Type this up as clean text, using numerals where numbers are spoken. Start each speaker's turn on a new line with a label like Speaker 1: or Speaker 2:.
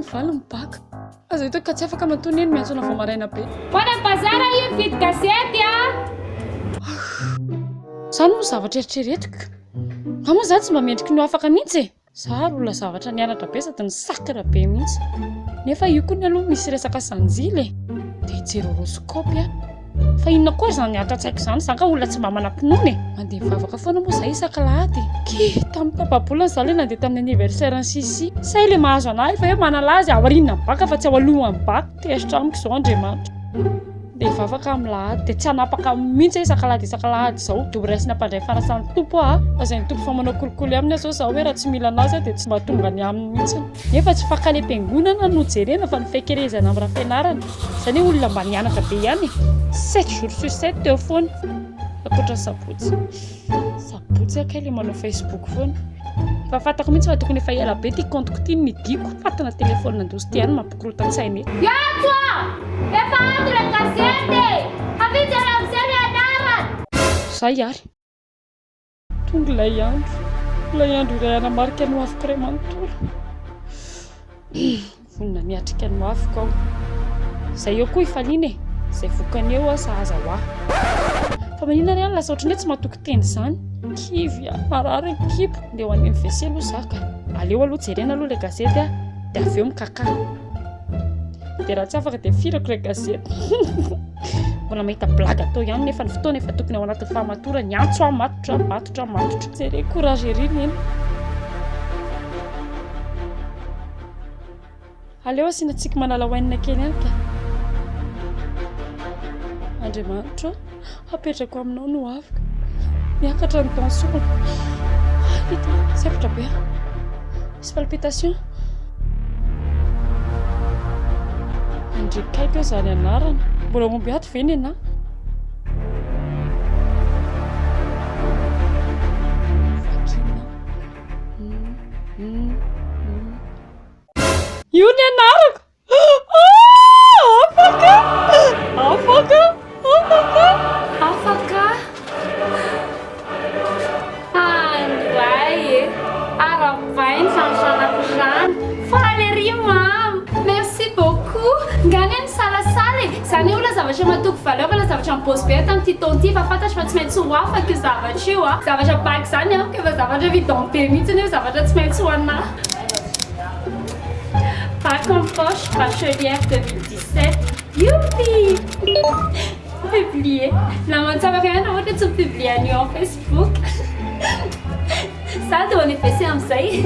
Speaker 1: ny valy mibaka aza hitao ka tsy afaka matony eny miantsona vao maraina be
Speaker 2: Hoana bazara io vidy gazety a
Speaker 1: zany moa zavatra eritreretika amoa zany tsy mba mendriky ny ho afaka mihitsy zary olona zavatra nianatra be sady ny sakra be mihitsy nefa io koa ny aloha misy resaka sanjily dia hijery horoscope a fa inona koa zany atatsaiko izany zany ka olona tsy mba manam-pinoana mandeha mivavaka foana moa zahay isan-kalahady ki tamin'ny tapabolana zaho ilay nandeha tamin'ny anniversaire ny sisi say ilay mahazo anahy fa hoe manalazy aoriana mibaka fa tsy ao aloha mibaka tezitra amiko izao andriamanitra dia mivavaka amin'ny lahady dia tsy hanapaka mihitsy isan-kalahady izao dia horaisina mpandray fanasan'ny tompo fa izay ny tompo fa manao kolikoly aminy aho zao zaho hoe raha tsy mila anazy dia tsy mba tonga ny aminy mihitsy nefa tsy fakale-piangonana no jerena fa ny fekerezana amin'ny raha fianarana izany hoe olona mba nianatra be ihany 7 jours sur 7 teo foana akoatra sabotsy aho ilay manao Facebook foana fa fantako mihitsy fa tokony efa ela be ty compte ty nidiko fatana telefônina andozy ty ihany mampikorota-tsaina
Speaker 2: Yato efa ato le gazety avijana amin'izay ny anarany
Speaker 1: zay ary tonga ilay andro iray anamarika no afoko iray manontolo vonina miatrika no afoko ao zay eo koa ifaliana zay vokany eo sahaza ho aho fa manina ry any lasa ohatrany hoe tsy mahatoky teny izany kivy marary ny kibo dia ho any WC aloha zaka aleo aloha jerena aloha ilay gazety dia avy eo mikaka dia raha tsy afaka dia firako ilay gazety mbola mahita blaga atao ihany nefa ny fotoana efa tokony ao anatin'ny fahamatora ny antso matotra jere courage eriny eny aleo asiana tsika manala hoanina kely any ka Andriamanitra apetrako aminao no afaka miakatra ny tension sepatra be misy palpitation andrikaiko eo zany anarana mbola momby ato ve ny ana vakina io ny anarako
Speaker 2: afaka andoaye arabainy sansanako zany falery mam merci beaucoup ngany any salasala zany olona zavatra matoko valeur la zavatra mipose be tamin'ity taonty fa fantatry fa tsy maintsy ho afaka io zavatra io zavatra baky zany amiko efa zavatra vidompe mihitsy io zavatra tsy maintsy hoana bac en poche bachelière 2017 youpi publié namantsavaka ihany ohatra tsy publié an'io en Facebook ça doit en effet c'est am'izay